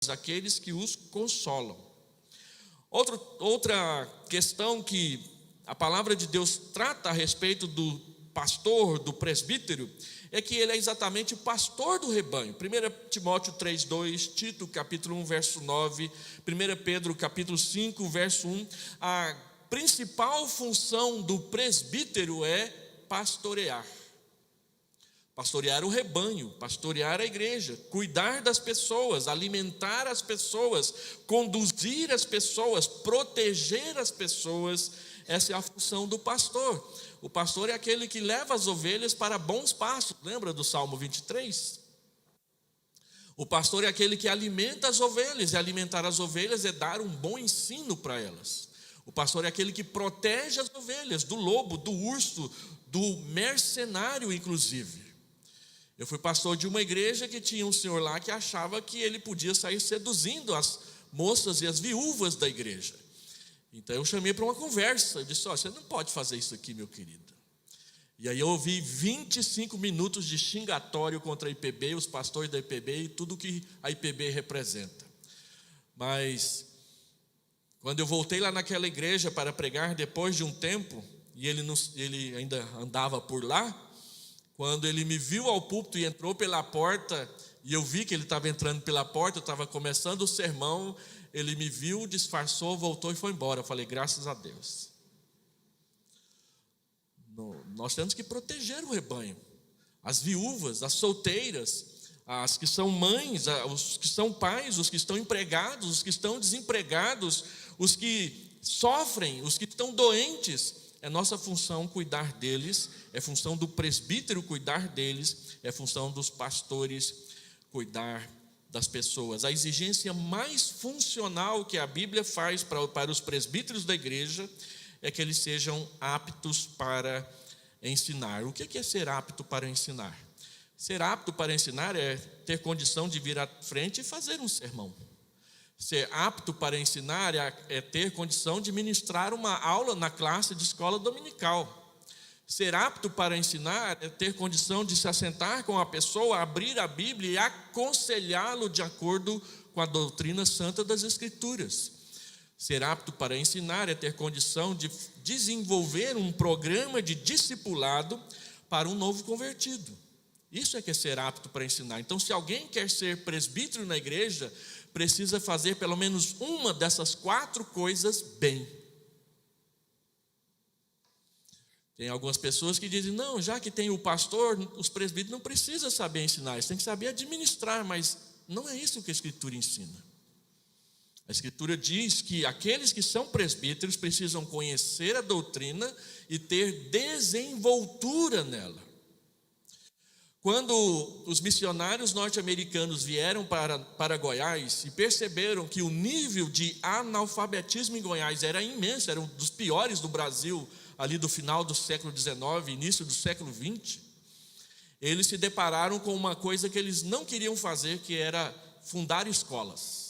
aqueles que os consolam. Outra questão que a palavra de Deus trata a respeito do pastor, do presbítero, é que ele é exatamente o pastor do rebanho. 1 Timóteo 3:2, Tito capítulo 1, verso 9, 1 Pedro capítulo 5, verso 1, a principal função do presbítero é pastorear. Pastorear o rebanho, pastorear a igreja, cuidar das pessoas, alimentar as pessoas, conduzir as pessoas, proteger as pessoas. Essa é a função do pastor. O pastor é aquele que leva as ovelhas para bons pastos. Lembra do Salmo 23? O pastor é aquele que alimenta as ovelhas, e alimentar as ovelhas é dar um bom ensino para elas. O pastor é aquele que protege as ovelhas do lobo, do urso, do mercenário, inclusive. Eu fui pastor de uma igreja que tinha um senhor lá que achava que ele podia sair seduzindo as moças e as viúvas da igreja. Então eu chamei para uma conversa. Eu disse: você não pode fazer isso aqui, meu querido. E aí eu ouvi 25 minutos de xingatório contra a IPB, os pastores da IPB e tudo que a IPB representa. Mas quando eu voltei lá naquela igreja para pregar depois de um tempo, e ele ainda andava por lá, quando ele me viu ao púlpito e entrou pela porta, e eu vi que ele estava entrando pela porta, eu estava começando o sermão, ele me viu, disfarçou, voltou e foi embora. Eu falei: graças a Deus. Nós temos que proteger o rebanho, as viúvas, as solteiras, as que são mães, os que são pais, os que estão empregados, os que estão desempregados, os que sofrem, os que estão doentes. É nossa função cuidar deles, é função do presbítero cuidar deles, é função dos pastores cuidar das pessoas. A exigência mais funcional que a Bíblia faz para os presbíteros da igreja é que eles sejam aptos para ensinar. O que é ser apto para ensinar? Ser apto para ensinar é ter condição de vir à frente e fazer um sermão. Ser apto para ensinar é ter condição de ministrar uma aula na classe de escola dominical. Ser apto para ensinar é ter condição de se assentar com a pessoa, abrir a Bíblia e aconselhá-lo de acordo com a doutrina santa das Escrituras. Ser apto para ensinar é ter condição de desenvolver um programa de discipulado para um novo convertido. Isso é que é ser apto para ensinar. Então, se alguém quer ser presbítero na igreja, precisa fazer pelo menos uma dessas 4 coisas bem. Tem algumas pessoas que dizem: não, já que tem o pastor, os presbíteros não precisam saber ensinar, eles têm que saber administrar, mas não é isso que a Escritura ensina. A Escritura diz que aqueles que são presbíteros precisam conhecer a doutrina e ter desenvoltura nela. Quando os missionários norte-americanos vieram para Goiás e perceberam que o nível de analfabetismo em Goiás era imenso, era um dos piores do Brasil, ali do final do século XIX, início do século XX, eles se depararam com uma coisa que eles não queriam fazer, que era fundar escolas.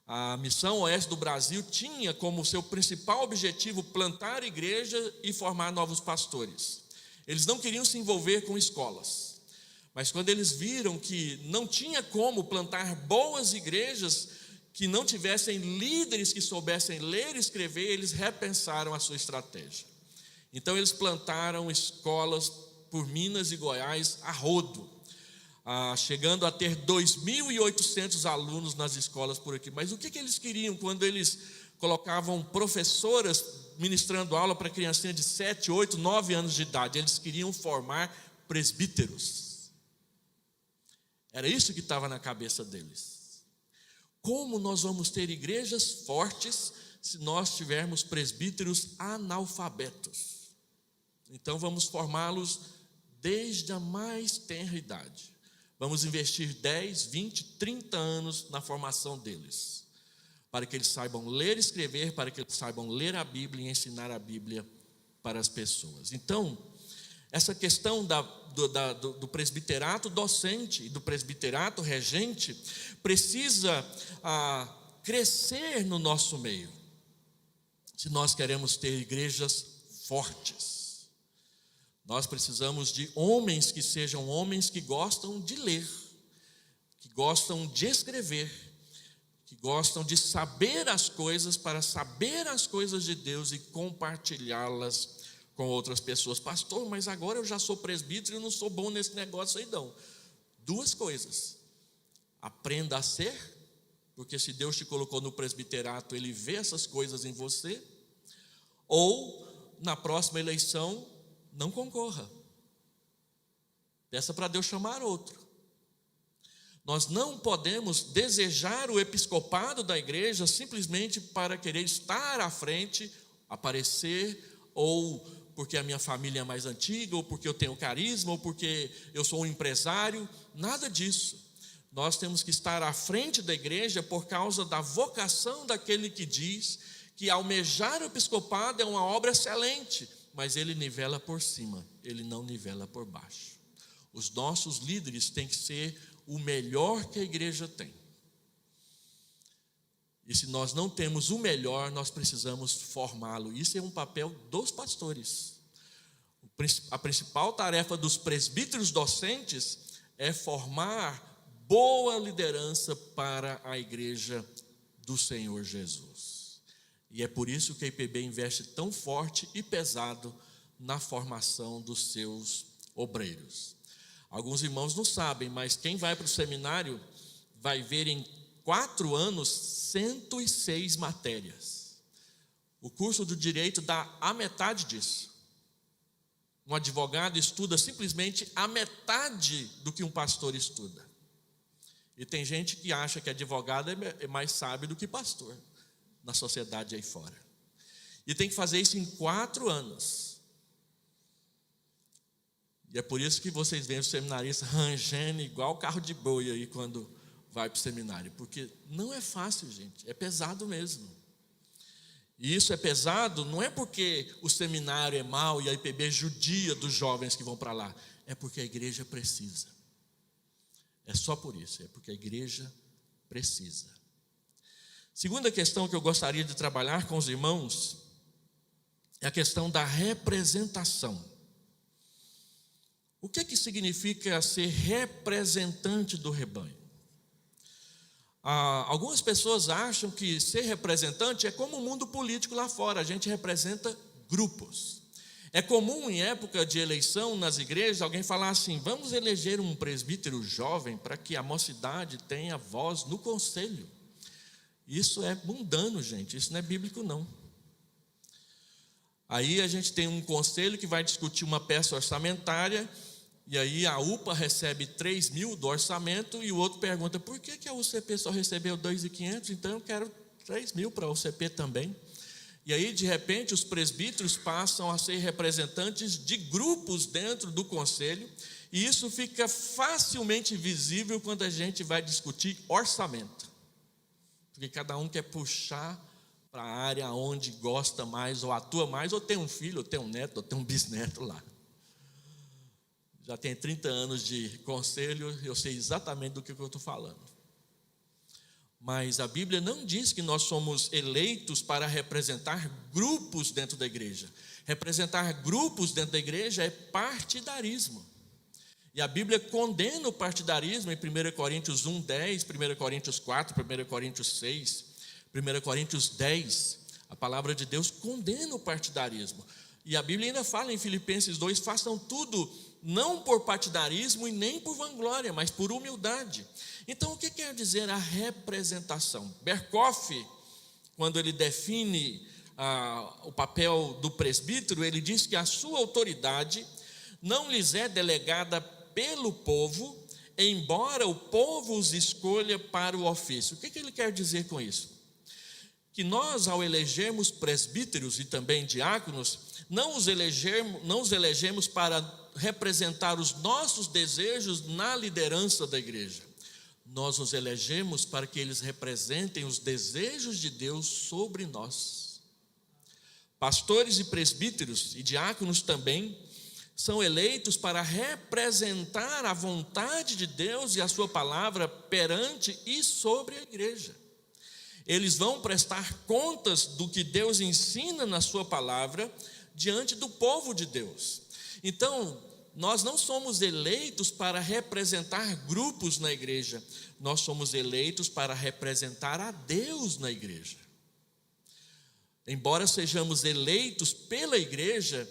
A Missão Oeste do Brasil tinha como seu principal objetivo plantar igreja e formar novos pastores. Eles não queriam se envolver com escolas, mas quando eles viram que não tinha como plantar boas igrejas que não tivessem líderes que soubessem ler e escrever, eles repensaram a sua estratégia. Então eles plantaram escolas por Minas e Goiás a rodo, chegando a ter 2.800 alunos nas escolas por aqui. Mas o que eles queriam quando eles colocavam professoras ministrando aula para criancinha de 7, 8, 9 anos de idade? Eles queriam formar presbíteros. Era isso que estava na cabeça deles. Como nós vamos ter igrejas fortes se nós tivermos presbíteros analfabetos? Então vamos formá-los desde a mais tenra idade. Vamos investir 10, 20, 30 anos na formação deles, para que eles saibam ler e escrever, para que eles saibam ler a Bíblia e ensinar a Bíblia para as pessoas. Então, essa questão do presbiterato docente e do presbiterato regente precisa crescer no nosso meio, se nós queremos ter igrejas fortes. Nós precisamos de homens que sejam homens que gostam de ler, que gostam de escrever, que gostam de saber as coisas para saber as coisas de Deus e compartilhá-las com outras pessoas. Pastor, mas agora eu já sou presbítero e eu não sou bom nesse negócio aí não. Duas coisas: aprenda a ser, porque se Deus te colocou no presbiterato, Ele vê essas coisas em você. Ou, na próxima eleição, não concorra. Peça para Deus chamar outro. Nós não podemos desejar o episcopado da igreja simplesmente para querer estar à frente, aparecer, ou porque a minha família é mais antiga, ou porque eu tenho carisma, ou porque eu sou um empresário. Nada disso. Nós temos que estar à frente da igreja por causa da vocação daquele que diz que almejar o episcopado é uma obra excelente, mas ele nivela por cima, ele não nivela por baixo. Os nossos líderes têm que ser o melhor que a igreja tem. E se nós não temos o melhor, nós precisamos formá-lo. Isso é um papel dos pastores. A principal tarefa dos presbíteros docentes é formar boa liderança para a igreja do Senhor Jesus. E é por isso que a IPB investe tão forte e pesado na formação dos seus obreiros. Alguns irmãos não sabem, mas quem vai para o seminário vai ver em 4 anos 106 matérias. O curso do direito dá a metade disso. Um advogado estuda simplesmente a metade do que um pastor estuda. E tem gente que acha que advogado é mais sábio do que pastor na sociedade aí fora. E tem que fazer isso em 4 anos. E é por isso que vocês veem o seminarista rangendo igual carro de boi aí quando vai para o seminário. Porque não é fácil, gente, é pesado mesmo. E isso é pesado não é porque o seminário é mau e a IPB judia dos jovens que vão para lá. É porque a igreja precisa. É só por isso, é porque a igreja precisa. Segunda questão que eu gostaria de trabalhar com os irmãos é a questão da representação. O que significa ser representante do rebanho? Algumas pessoas acham que ser representante é como o mundo político lá fora, a gente representa grupos. É comum em época de eleição nas igrejas alguém falar assim: vamos eleger um presbítero jovem para que a mocidade tenha voz no conselho. Isso é mundano, gente, isso não é bíblico não. Aí a gente tem um conselho que vai discutir uma peça orçamentária, e aí a UPA recebe 3 mil do orçamento, e o outro pergunta: por que a UCP só recebeu 2.500? Então eu quero 3 mil para a UCP também. E aí de repente os presbíteros passam a ser representantes de grupos dentro do conselho, e isso fica facilmente visível quando a gente vai discutir orçamento, porque cada um quer puxar para a área onde gosta mais, ou atua mais, ou tem um filho, ou tem um neto, ou tem um bisneto lá. Já tenho 30 anos de conselho, eu sei exatamente do que eu estou falando. Mas a Bíblia não diz que nós somos eleitos para representar grupos dentro da igreja. Representar grupos dentro da igreja é partidarismo. E a Bíblia condena o partidarismo em 1 Coríntios 1, 10, 1 Coríntios 4, 1 Coríntios 6, 1 Coríntios 10. A palavra de Deus condena o partidarismo. E a Bíblia ainda fala em Filipenses 2, façam tudo não por partidarismo e nem por vanglória, mas por humildade. Então, o que quer dizer a representação? Berkoff, quando ele define o papel do presbítero, ele diz que a sua autoridade não lhes é delegada pelo povo, embora o povo os escolha para o ofício. O que ele quer dizer com isso? Que nós, ao elegermos presbíteros e também diáconos, não os elegemos para representar os nossos desejos na liderança da igreja. Nós os elegemos para que eles representem os desejos de Deus sobre nós. Pastores e presbíteros e diáconos também são eleitos para representar a vontade de Deus e a sua palavra perante e sobre a igreja. Eles vão prestar contas do que Deus ensina na sua palavra diante do povo de Deus. Então, nós não somos eleitos para representar grupos na igreja, nós somos eleitos para representar a Deus na igreja. Embora sejamos eleitos pela igreja,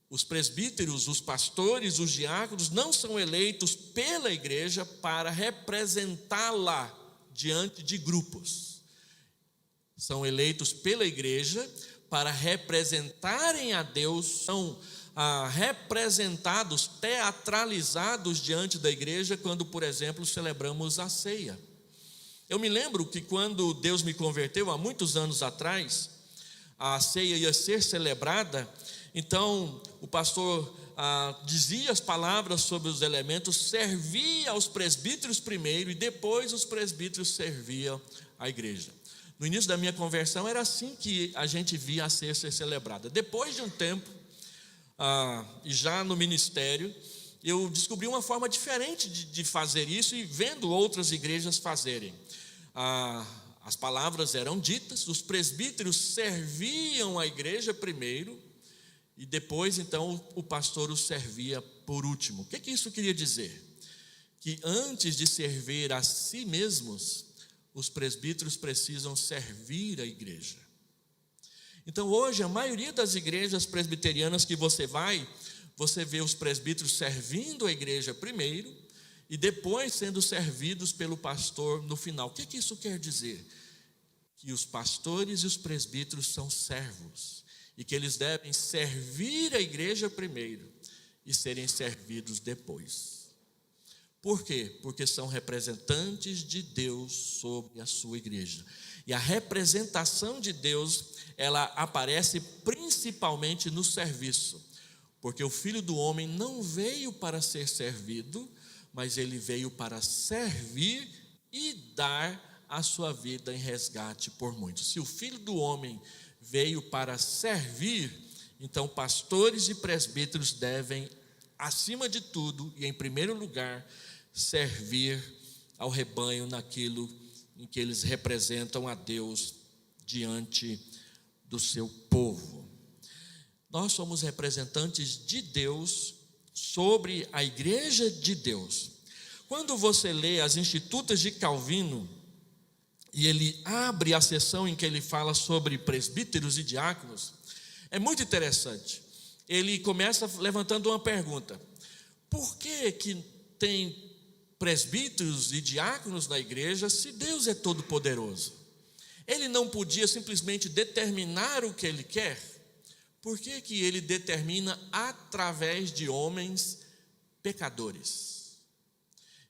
os presbíteros, os pastores, os diáconos não são eleitos pela igreja para representá-la diante de grupos. São eleitos pela igreja para representarem a Deus, são representados, teatralizados diante da igreja quando, por exemplo, celebramos a ceia. Eu me lembro que quando Deus me converteu, há muitos anos atrás, a ceia ia ser celebrada. Então, o pastor dizia as palavras sobre os elementos, servia aos presbíteros primeiro e depois os presbíteros serviam à igreja. No início da minha conversão era assim que a gente via a ceia ser celebrada. Depois de um tempo, e já no ministério, eu descobri uma forma diferente de fazer isso e vendo outras igrejas fazerem. As palavras eram ditas, os presbíteros serviam a igreja primeiro, e depois, então, o pastor o servia por último. O que isso queria dizer? Que antes de servir a si mesmos, os presbíteros precisam servir a igreja. Então, hoje, a maioria das igrejas presbiterianas que você vê os presbíteros servindo a igreja primeiro, e depois sendo servidos pelo pastor no final. O que isso quer dizer? Que os pastores e os presbíteros são servos, e que eles devem servir a igreja primeiro e serem servidos depois. Por quê? Porque são representantes de Deus sobre a sua igreja. E a representação de Deus, ela aparece principalmente no serviço. Porque o Filho do Homem não veio para ser servido, mas ele veio para servir e dar a sua vida em resgate por muitos. Se o Filho do Homem veio para servir, então pastores e presbíteros devem, acima de tudo e em primeiro lugar, servir ao rebanho naquilo em que eles representam a Deus diante do seu povo. Nós somos representantes de Deus sobre a igreja de Deus. Quando você lê as Institutas de Calvino, e ele abre a seção em que ele fala sobre presbíteros e diáconos, é muito interessante. Ele começa levantando uma pergunta: por que tem presbíteros e diáconos na igreja se Deus é todo poderoso? Ele não podia simplesmente determinar o que ele quer? Por que ele determina através de homens pecadores?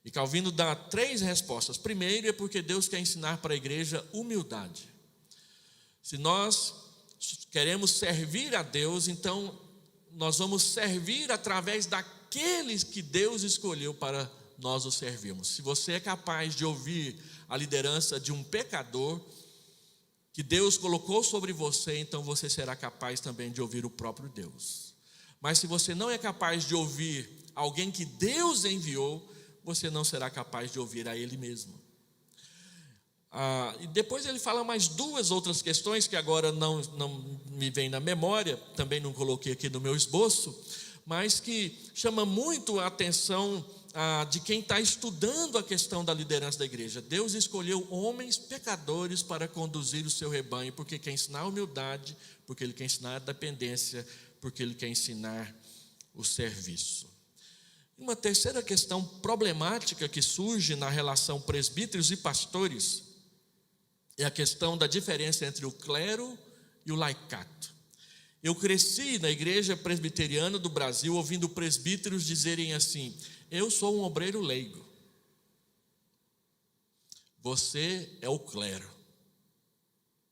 E Calvino dá 3 respostas. Primeiro, é porque Deus quer ensinar para a igreja humildade. Se nós queremos servir a Deus, então nós vamos servir através daqueles que Deus escolheu para nós o servirmos. Se você é capaz de ouvir a liderança de um pecador que Deus colocou sobre você, então você será capaz também de ouvir o próprio Deus. Mas se você não é capaz de ouvir alguém que Deus enviou, você não será capaz de ouvir a Ele mesmo. E depois ele fala mais 2 outras questões que agora não me vem na memória, também não coloquei aqui no meu esboço, mas que chama muito a atenção de quem está estudando a questão da liderança da igreja. Deus escolheu homens pecadores para conduzir o seu rebanho, porque quer ensinar a humildade, porque Ele quer ensinar a dependência, porque Ele quer ensinar o serviço. Uma terceira questão problemática que surge na relação presbíteros e pastores é a questão da diferença entre o clero e o laicato. Eu cresci na igreja presbiteriana do Brasil ouvindo presbíteros dizerem assim: eu sou um obreiro leigo, você é o clero,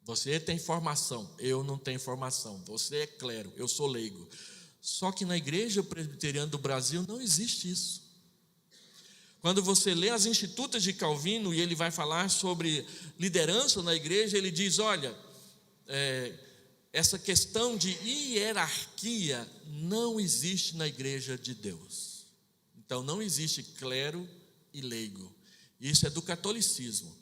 você tem formação, eu não tenho formação, você é clero, eu sou leigo. Só que na igreja presbiteriana do Brasil não existe isso. Quando você lê as Institutas de Calvino e ele vai falar sobre liderança na igreja, ele diz: olha, essa questão de hierarquia não existe na igreja de Deus. Então não existe clero e leigo. Isso é do catolicismo.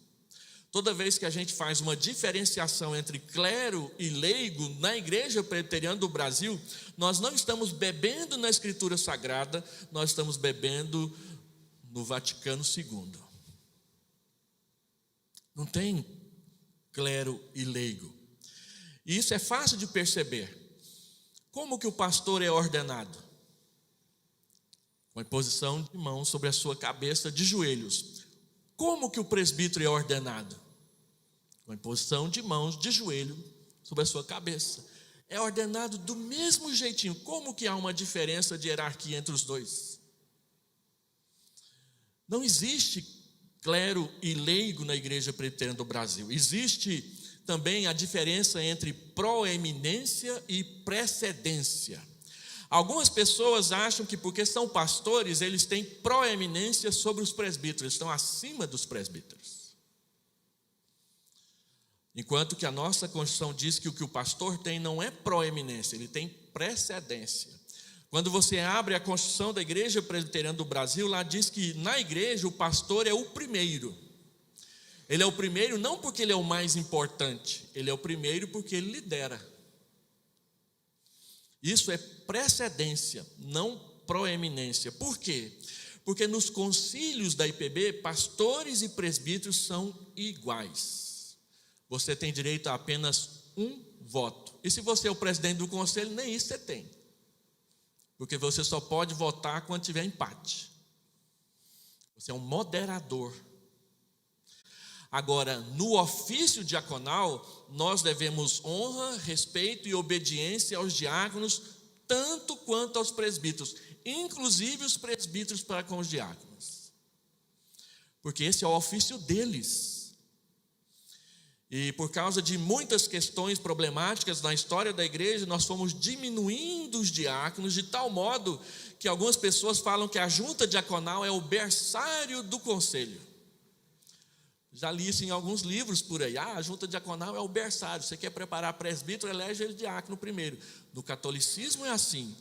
Toda vez que a gente faz uma diferenciação entre clero e leigo na Igreja Presbiteriana do Brasil, nós não estamos bebendo na Escritura Sagrada, nós estamos bebendo no Vaticano II. Não tem clero e leigo. E isso é fácil de perceber. Como que o pastor é ordenado? Com a imposição de mãos sobre a sua cabeça de joelhos. Como que o presbítero é ordenado? Com a imposição de mãos de joelho sobre a sua cabeça. É ordenado do mesmo jeitinho. Como que há uma diferença de hierarquia entre os dois? Não existe clero e leigo na Igreja Presbiteriana do Brasil. Existe também a diferença entre proeminência e precedência. Algumas pessoas acham que porque são pastores, eles têm proeminência sobre os presbíteros, eles estão acima dos presbíteros. Enquanto que a nossa Constituição diz que o pastor tem não é proeminência, ele tem precedência. Quando você abre a Constituição da Igreja Presbiteriana do Brasil, lá diz que na igreja o pastor é o primeiro. Ele é o primeiro não porque ele é o mais importante, ele é o primeiro porque ele lidera. Isso é precedência, não proeminência. Por quê? Porque nos concílios da IPB, pastores e presbíteros são iguais. Você tem direito a apenas um voto. E se você é o presidente do conselho, nem isso você tem. Porque você só pode votar quando tiver empate. Você é um moderador. Agora, no ofício diaconal, nós devemos honra, respeito e obediência aos diáconos, tanto quanto aos presbíteros, inclusive os presbíteros para com os diáconos. Porque esse é o ofício deles. E por causa de muitas questões problemáticas na história da igreja, nós fomos diminuindo os diáconos de tal modo que algumas pessoas falam que a junta diaconal é o berçário do conselho. Já li isso em alguns livros por aí. A junta diaconal é o berçário. Você quer preparar presbítero, elege ele diácono primeiro. No catolicismo é assim.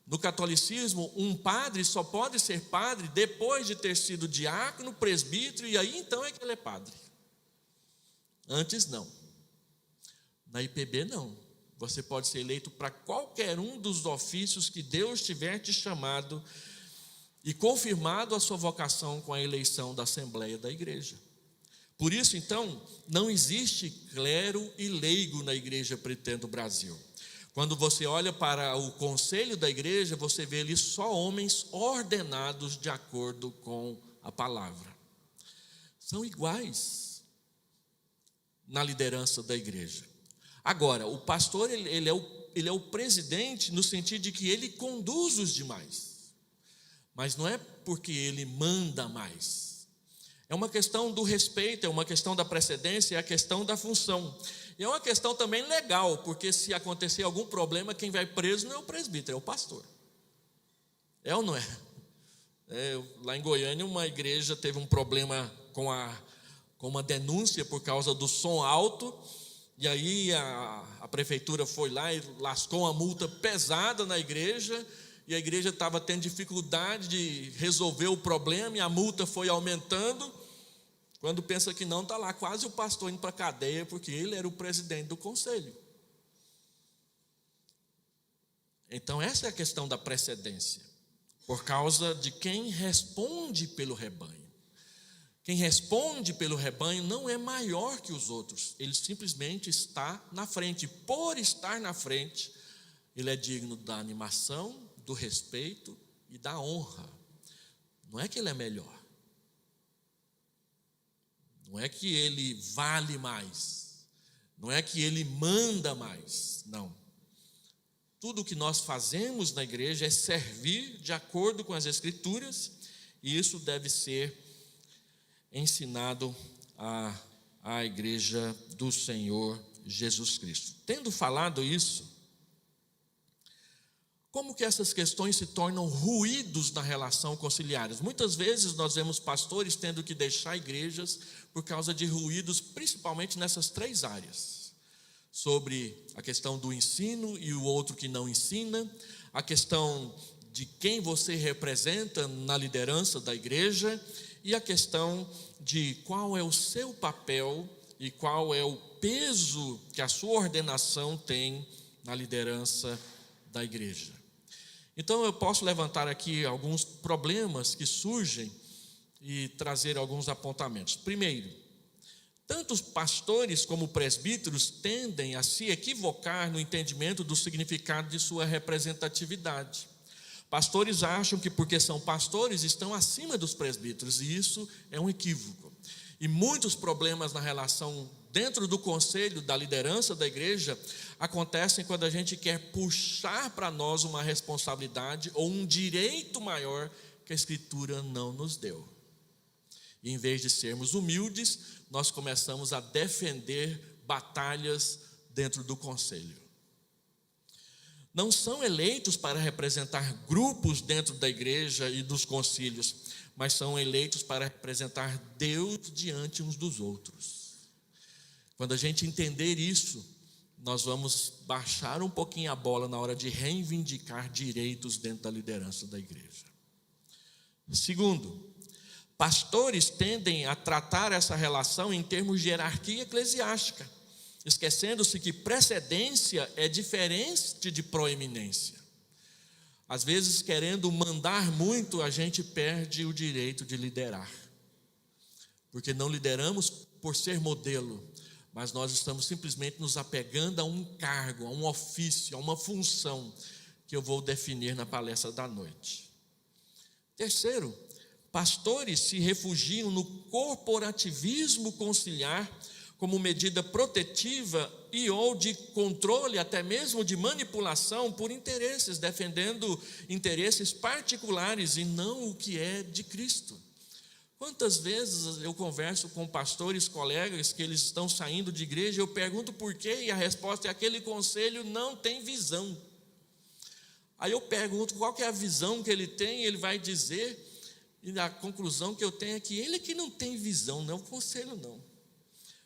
No catolicismo, um padre só pode ser padre depois de ter sido diácono, presbítero, e aí então é que ele é padre. Antes não. Na IPB não. Você pode ser eleito para qualquer um dos ofícios que Deus tiver te chamado e confirmado a sua vocação com a eleição da Assembleia da Igreja. Por isso, então, não existe clero e leigo na Igreja Presbiteriana do Brasil. Quando você olha para o conselho da igreja, você vê ali só homens ordenados de acordo com a palavra. São iguais na liderança da igreja. Agora, o pastor ele é o presidente no sentido de que ele conduz os demais. Mas não é porque ele manda mais. É uma questão do respeito, é uma questão da precedência, é a questão da função. E é uma questão também legal, porque se acontecer algum problema, quem vai preso não é o presbítero, é o pastor. É ou não é? Lá em Goiânia, uma igreja teve um problema com uma denúncia por causa do som alto, e aí a prefeitura foi lá e lascou uma multa pesada na igreja, e a igreja estava tendo dificuldade de resolver o problema, e a multa foi aumentando. Quando pensa que não, está lá quase o pastor indo para a cadeia, porque ele era o presidente do conselho. Então essa é a questão da precedência, por causa de quem responde pelo rebanho. Quem responde pelo rebanho não é maior que os outros, ele simplesmente está na frente. Por estar na frente, ele é digno da animação, do respeito e da honra. Não é que ele é melhor. Não é que ele vale mais. Não é que ele manda mais. Não. Tudo o que nós fazemos na igreja é servir de acordo com as Escrituras, e isso deve ser ensinado à igreja do Senhor Jesus Cristo. Tendo falado isso, como que essas questões se tornam ruídos na relação conciliares? Muitas vezes nós vemos pastores tendo que deixar igrejas por causa de ruídos, principalmente nessas três áreas. Sobre a questão do ensino e o outro que não ensina, a questão de quem você representa na liderança da igreja e a questão de qual é o seu papel e qual é o peso que a sua ordenação tem na liderança da igreja. Então eu posso levantar aqui alguns problemas que surgem e trazer alguns apontamentos. Primeiro, tanto os pastores como presbíteros tendem a se equivocar no entendimento do significado de sua representatividade. Pastores acham que porque são pastores estão acima dos presbíteros, e isso é um equívoco. E muitos problemas na relação dentro do conselho, da liderança da igreja, acontecem quando a gente quer puxar para nós uma responsabilidade ou um direito maior que a Escritura não nos deu. E em vez de sermos humildes, nós começamos a defender batalhas dentro do conselho. Não são eleitos para representar grupos dentro da igreja e dos concílios, mas são eleitos para representar Deus diante uns dos outros. Quando a gente entender isso, nós vamos baixar um pouquinho a bola na hora de reivindicar direitos dentro da liderança da igreja. Segundo, pastores tendem a tratar essa relação em termos de hierarquia eclesiástica, esquecendo-se que precedência é diferente de proeminência. Às vezes, querendo mandar muito, a gente perde o direito de liderar. Porque não lideramos por ser modelo, mas nós estamos simplesmente nos apegando a um cargo, a um ofício, a uma função que eu vou definir na palestra da noite. Terceiro, pastores se refugiam no corporativismo conciliar como medida protetiva e ou de controle, até mesmo de manipulação por interesses, defendendo interesses particulares e não o que é de Cristo. Quantas vezes eu converso com pastores, colegas, que eles estão saindo de igreja, eu pergunto por quê, e a resposta é: aquele conselho não tem visão. Aí eu pergunto qual que é a visão que ele tem, e ele vai dizer, e a conclusão que eu tenho é que ele que não tem visão, não é o conselho não.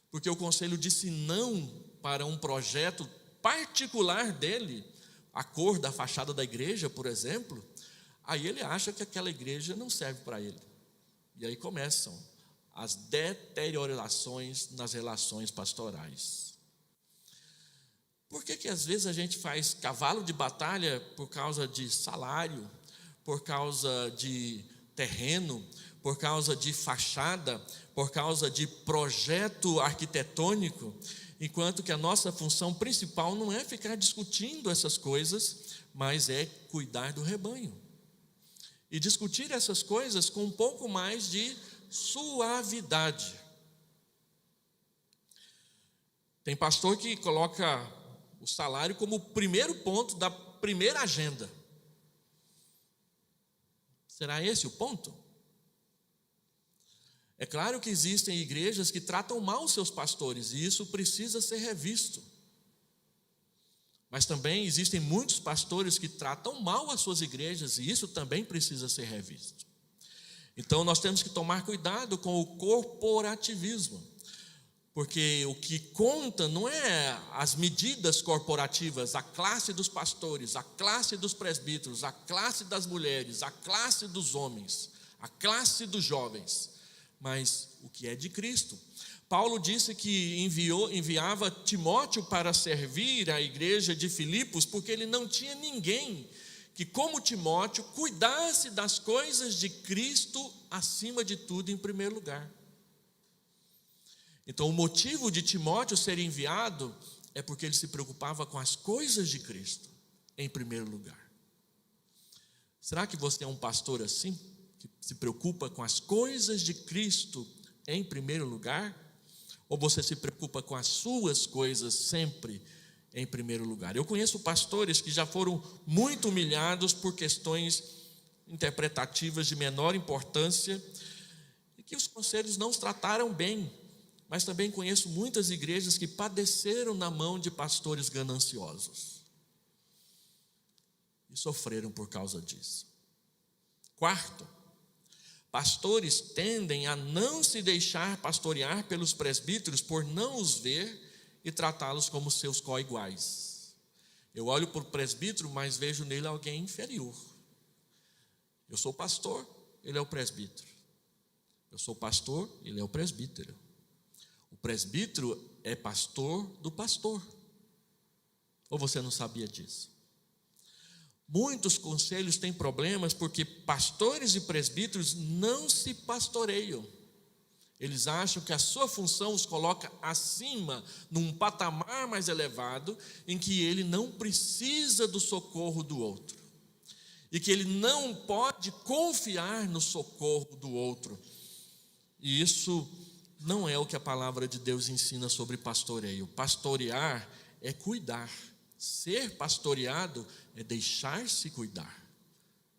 Porque o conselho disse não para um projeto particular dele, a cor da fachada da igreja, por exemplo, aí ele acha que aquela igreja não serve para ele. E aí começam as deteriorações nas relações pastorais. Por que às vezes a gente faz cavalo de batalha por causa de salário, por causa de terreno, por causa de fachada, por causa de projeto arquitetônico, enquanto que a nossa função principal não é ficar discutindo essas coisas, mas é cuidar do rebanho. E discutir essas coisas com um pouco mais de suavidade. Tem pastor que coloca o salário como o primeiro ponto da primeira agenda. Será esse o ponto? É claro que existem igrejas que tratam mal os seus pastores, e isso precisa ser revisto. Mas também existem muitos pastores que tratam mal as suas igrejas, e isso também precisa ser revisto. Então nós temos que tomar cuidado com o corporativismo, porque o que conta não é as medidas corporativas, a classe dos pastores, a classe dos presbíteros, a classe das mulheres, a classe dos homens, a classe dos jovens, mas o que é de Cristo. Paulo disse que enviava Timóteo para servir a igreja de Filipos, porque ele não tinha ninguém que, como Timóteo, cuidasse das coisas de Cristo acima de tudo, em primeiro lugar. Então, o motivo de Timóteo ser enviado é porque ele se preocupava com as coisas de Cristo, em primeiro lugar. Será que você é um pastor assim, que se preocupa com as coisas de Cristo em primeiro lugar? Ou você se preocupa com as suas coisas sempre em primeiro lugar? Eu conheço pastores que já foram muito humilhados por questões interpretativas de menor importância e que os conselhos não os trataram bem. Mas também conheço muitas igrejas que padeceram na mão de pastores gananciosos e sofreram por causa disso. Quarto, pastores tendem a não se deixar pastorear pelos presbíteros por não os ver e tratá-los como seus coiguais. Eu olho para o presbítero, mas vejo nele alguém inferior. Eu sou pastor, ele é o presbítero. Eu sou pastor, ele é o presbítero. O O presbítero é pastor do pastor. Ou você não sabia disso? Muitos conselhos têm problemas porque pastores e presbíteros não se pastoreiam. Eles acham que a sua função os coloca acima, num patamar mais elevado, em que ele não precisa do socorro do outro. E que ele não pode confiar no socorro do outro. E isso não é o que a palavra de Deus ensina sobre pastoreio. Pastorear é cuidar. Ser pastoreado é deixar-se cuidar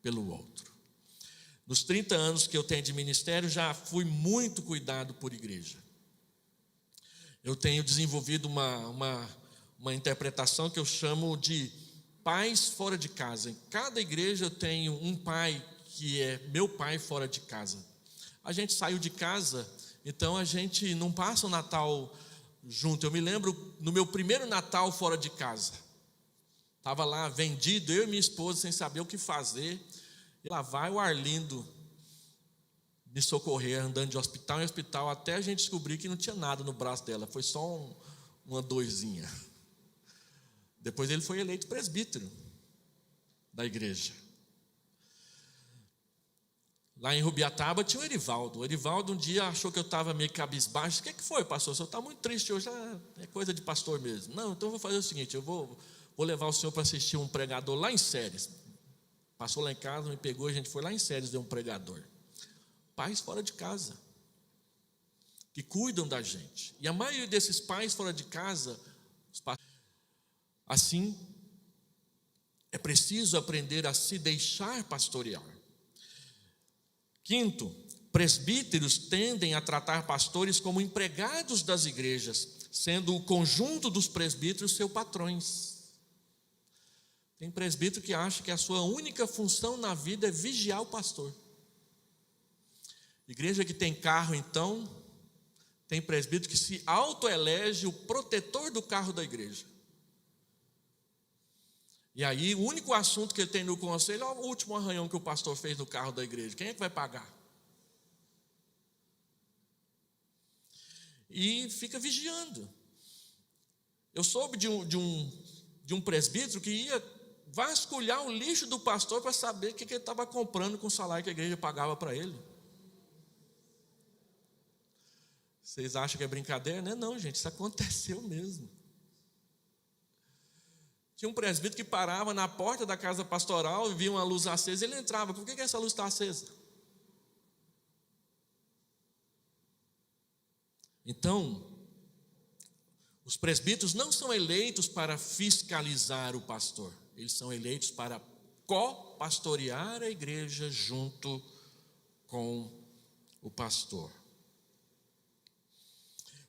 pelo outro. Nos 30 anos que eu tenho de ministério, já fui muito cuidado por igreja. Eu tenho desenvolvido uma interpretação que eu chamo de pais fora de casa. Em cada igreja eu tenho um pai que é meu pai fora de casa. A gente saiu de casa, então a gente não passa o Natal junto. Eu me lembro no meu primeiro Natal fora de casa. Estava lá vendido, eu e minha esposa sem saber o que fazer. E lá vai o Arlindo me socorrer, andando de hospital em hospital, até a gente descobrir que não tinha nada no braço dela, foi só uma dorzinha. Depois ele foi eleito presbítero da igreja. Lá em Rubiataba tinha o Erivaldo. O Erivaldo um dia achou que eu estava meio cabisbaixo. O que foi, pastor? O senhor está muito triste hoje. É coisa de pastor mesmo. Não, então eu vou fazer o seguinte, eu vou levar o senhor para assistir um pregador lá em Séries. Passou lá em casa, me pegou, a gente foi lá em Séries ver um pregador. Pais fora de casa, que cuidam da gente. E a maioria desses pais fora de casa, assim, é preciso aprender a se deixar pastorear. Quinto, presbíteros tendem a tratar pastores como empregados das igrejas, sendo o conjunto dos presbíteros seus patrões. Tem presbítero que acha que a sua única função na vida é vigiar o pastor. Igreja que tem carro, então, tem presbítero que se autoelege o protetor do carro da igreja. E aí, o único assunto que ele tem no conselho é o último arranhão que o pastor fez no carro da igreja. Quem é que vai pagar? E fica vigiando. Eu soube de um presbítero que ia vasculhar o lixo do pastor para saber o que ele estava comprando com o salário que a igreja pagava para ele. Vocês acham que é brincadeira? Não é não, gente, isso aconteceu mesmo. Tinha um presbítero que parava na porta da casa pastoral e via uma luz acesa, ele entrava. Por que essa luz está acesa? Então, os presbíteros não são eleitos para fiscalizar o pastor. Eles são eleitos para co-pastorear a igreja junto com o pastor.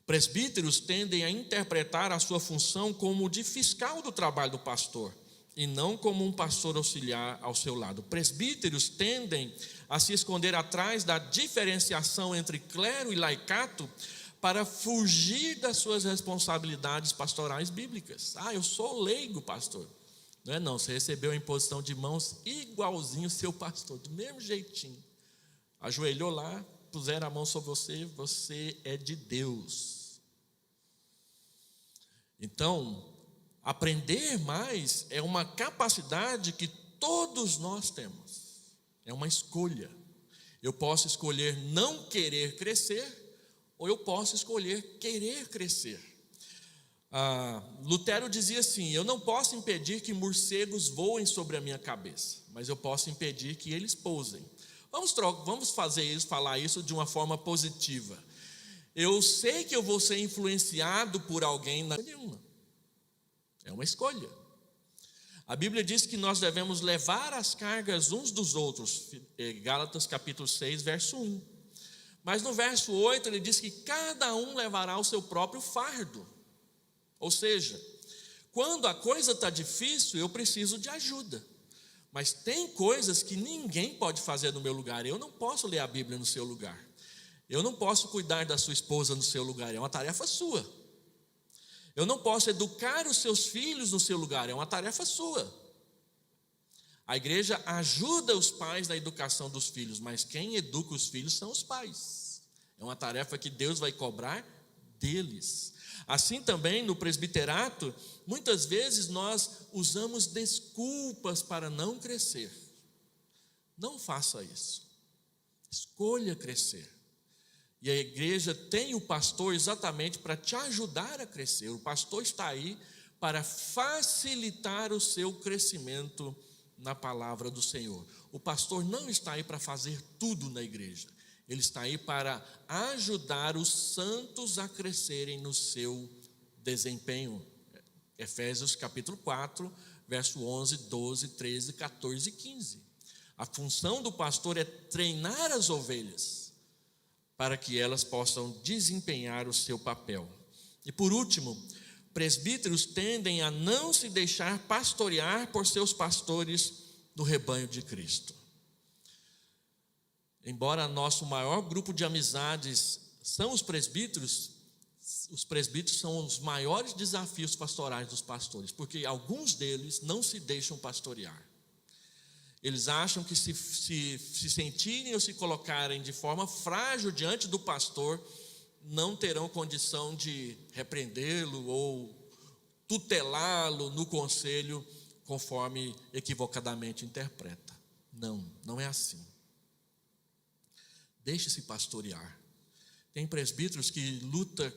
Presbíteros tendem a interpretar a sua função como de fiscal do trabalho do pastor, e não como um pastor auxiliar ao seu lado. Presbíteros tendem a se esconder atrás da diferenciação entre clero e laicato para fugir das suas responsabilidades pastorais bíblicas. Eu sou leigo, pastor. Não é não, você recebeu a imposição de mãos igualzinho o seu pastor, do mesmo jeitinho. Ajoelhou lá, puseram a mão sobre você, você é de Deus. Então, aprender mais é uma capacidade que todos nós temos. É uma escolha. Eu posso escolher não querer crescer, ou eu posso escolher querer crescer. Lutero dizia assim: eu não posso impedir que morcegos voem sobre a minha cabeça, mas eu posso impedir que eles pousem. Vamos falar isso de uma forma positiva. Eu sei que eu vou ser influenciado por alguém nenhuma. É uma escolha. A Bíblia diz que nós devemos levar as cargas uns dos outros. Gálatas capítulo 6, verso 1. Mas no verso 8 ele diz que cada um levará o seu próprio fardo. Ou seja, quando a coisa está difícil, eu preciso de ajuda. Mas tem coisas que ninguém pode fazer no meu lugar. Eu não posso ler a Bíblia no seu lugar. Eu não posso cuidar da sua esposa no seu lugar, é uma tarefa sua. Eu não posso educar os seus filhos no seu lugar, é uma tarefa sua. A igreja ajuda os pais na educação dos filhos, mas quem educa os filhos são os pais. É uma tarefa que Deus vai cobrar deles. Assim também no presbiterato, muitas vezes nós usamos desculpas para não crescer. Não faça isso. Escolha crescer. E a igreja tem o pastor exatamente para te ajudar a crescer. O pastor está aí para facilitar o seu crescimento na palavra do Senhor. O pastor não está aí para fazer tudo na igreja. Ele está aí para ajudar os santos a crescerem no seu desempenho. Efésios capítulo 4, verso 11, 12, 13, 14 e 15. A função do pastor é treinar as ovelhas para que elas possam desempenhar o seu papel. E por último, presbíteros tendem a não se deixar pastorear por seus pastores do rebanho de Cristo. Embora nosso maior grupo de amizades são os presbíteros são os maiores desafios pastorais dos pastores, porque alguns deles não se deixam pastorear. Eles acham que se sentirem ou se colocarem de forma frágil diante do pastor, não terão condição de repreendê-lo ou tutelá-lo no conselho, conforme equivocadamente interpreta. Não é assim. Deixe-se pastorear. Tem presbíteros que lutam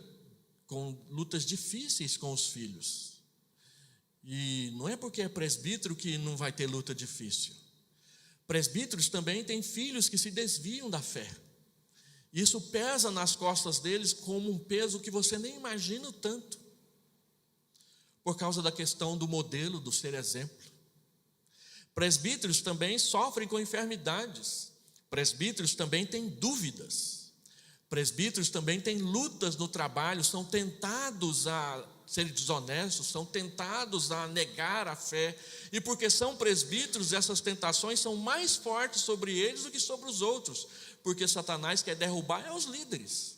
com lutas difíceis com os filhos. E não é porque é presbítero que não vai ter luta difícil. Presbíteros também têm filhos que se desviam da fé. Isso pesa nas costas deles como um peso que você nem imagina o tanto. Por causa da questão do modelo, do ser exemplo. Presbíteros também sofrem com enfermidades. Presbíteros também têm dúvidas. Presbíteros também têm lutas no trabalho, são tentados a ser desonestos, são tentados a negar a fé. E porque são presbíteros, essas tentações são mais fortes sobre eles do que sobre os outros. Porque Satanás quer derrubar os líderes.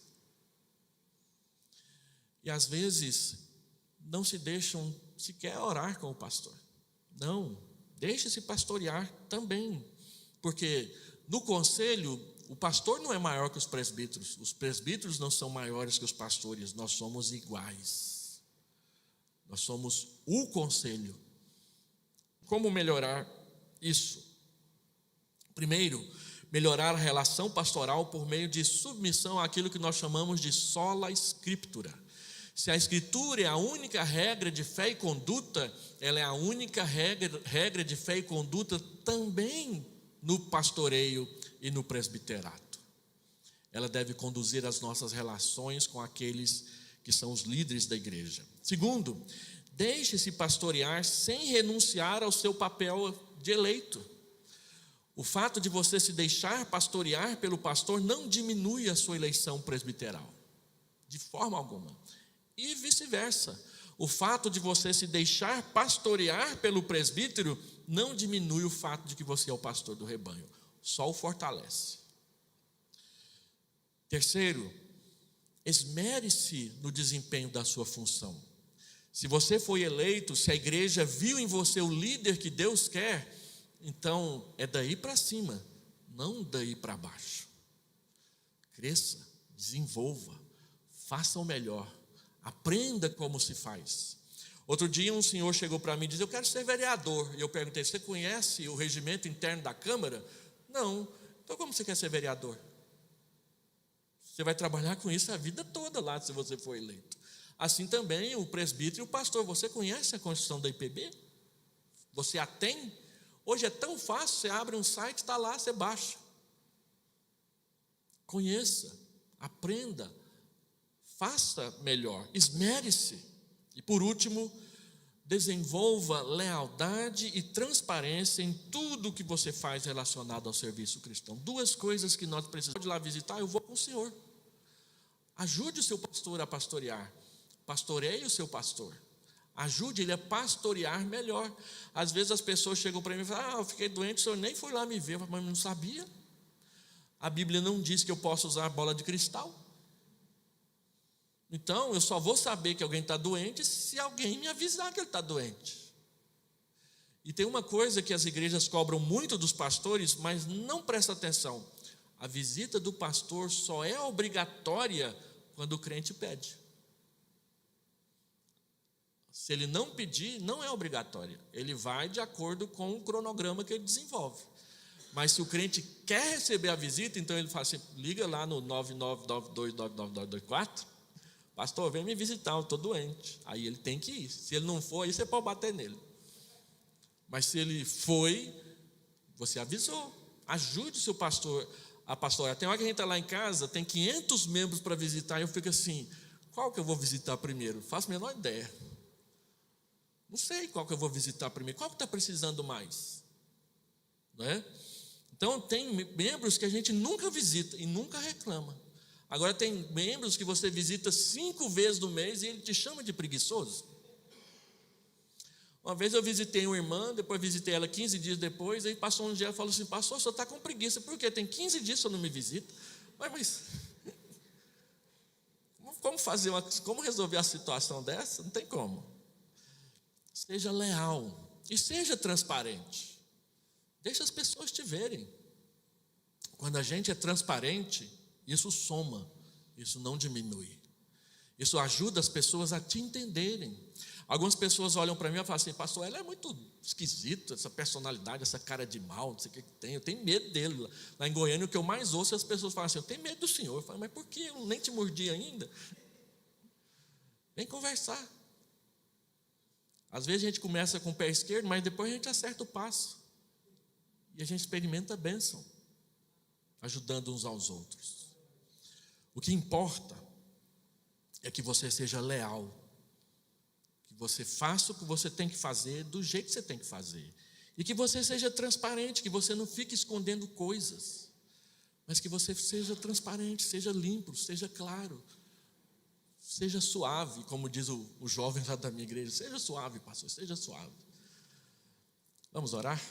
E às vezes não se deixam sequer orar com o pastor. Não, deixe-se pastorear também. Porque no conselho, o pastor não é maior que os presbíteros não são maiores que os pastores, nós somos iguais. Nós somos o conselho. Como melhorar isso? Primeiro, melhorar a relação pastoral por meio de submissão àquilo que nós chamamos de sola scriptura. Se a escritura é a única regra de fé e conduta, ela é a única regra de fé e conduta também no pastoreio e no presbiterato. Ela deve conduzir as nossas relações com aqueles que são os líderes da igreja. Segundo, deixe-se pastorear sem renunciar ao seu papel de eleito. O fato de você se deixar pastorear pelo pastor não diminui a sua eleição presbiteral, de forma alguma. E vice-versa. O fato de você se deixar pastorear pelo presbítero não diminui o fato de que você é o pastor do rebanho, só o fortalece. Terceiro, esmere-se no desempenho da sua função. Se você foi eleito, se a igreja viu em você o líder que Deus quer, então é daí para cima, não daí para baixo. Cresça, desenvolva, faça o melhor, aprenda como se faz. Outro dia um senhor chegou para mim e disse: eu quero ser vereador. E eu perguntei: você conhece o regimento interno da Câmara? Não. Então como você quer ser vereador? Você vai trabalhar com isso a vida toda lá, se você for eleito. Assim também o presbítero e o pastor. Você conhece a Constituição da IPB? Você a tem? Hoje é tão fácil, você abre um site, está lá, você baixa. Conheça, aprenda, faça melhor, esmere-se. E por último, desenvolva lealdade e transparência em tudo que você faz relacionado ao serviço cristão. Duas coisas que nós precisamos. De lá visitar, eu vou com o senhor. Ajude o seu pastor a pastorear. Pastoreie o seu pastor. Ajude ele a pastorear melhor. Às vezes as pessoas chegam para mim e falam: eu fiquei doente, o senhor nem foi lá me ver. Mas não sabia. A Bíblia não diz que eu posso usar bola de cristal. Então eu só vou saber que alguém está doente se alguém me avisar que ele está doente. E tem uma coisa que as igrejas cobram muito dos pastores, mas não presta atenção. A visita do pastor só é obrigatória quando o crente pede. Se ele não pedir, não é obrigatória. Ele vai de acordo com o cronograma que ele desenvolve. Mas se o crente quer receber a visita, então ele fala assim, liga lá no 99929994, pastor, vem me visitar, eu estou doente. Aí ele tem que ir. Se ele não for, aí você pode bater nele. Mas se ele foi, você avisou. Ajude o seu pastor a pastorar. Tem hora que a gente está lá em casa, tem 500 membros para visitar, e eu fico assim, qual que eu vou visitar primeiro? Faço a menor ideia. Não sei qual que eu vou visitar primeiro. Qual que está precisando mais? Não é? Então, tem membros que a gente nunca visita e nunca reclama. Agora, tem membros que você visita 5 vezes no mês e ele te chama de preguiçoso. Uma vez eu visitei uma irmã, depois visitei ela 15 dias depois, aí passou um dia e falou assim, pastor, o senhor está com preguiça. Por quê? Tem 15 dias que o senhor não me visita. Mas como resolver a situação dessa? Não tem como. Seja leal e seja transparente. Deixa as pessoas te verem. Quando a gente é transparente, isso soma, isso não diminui. Isso ajuda as pessoas a te entenderem. Algumas pessoas olham para mim e falam assim, pastor, ela é muito esquisita, essa personalidade, essa cara de mal, não sei o que tem, eu tenho medo dele. Lá em Goiânia, o que eu mais ouço é as pessoas falam assim, eu tenho medo do senhor. Eu falo, mas por que? Eu nem te mordi ainda. Vem conversar. Às vezes a gente começa com o pé esquerdo, mas depois a gente acerta o passo. E a gente experimenta a bênção, ajudando uns aos outros. O que importa é que você seja leal, que você faça o que você tem que fazer, do jeito que você tem que fazer, e que você seja transparente, que você não fique escondendo coisas, mas que você seja transparente, seja limpo, seja claro, seja suave, como diz o jovem lá da minha igreja, seja suave, pastor, seja suave. Vamos orar?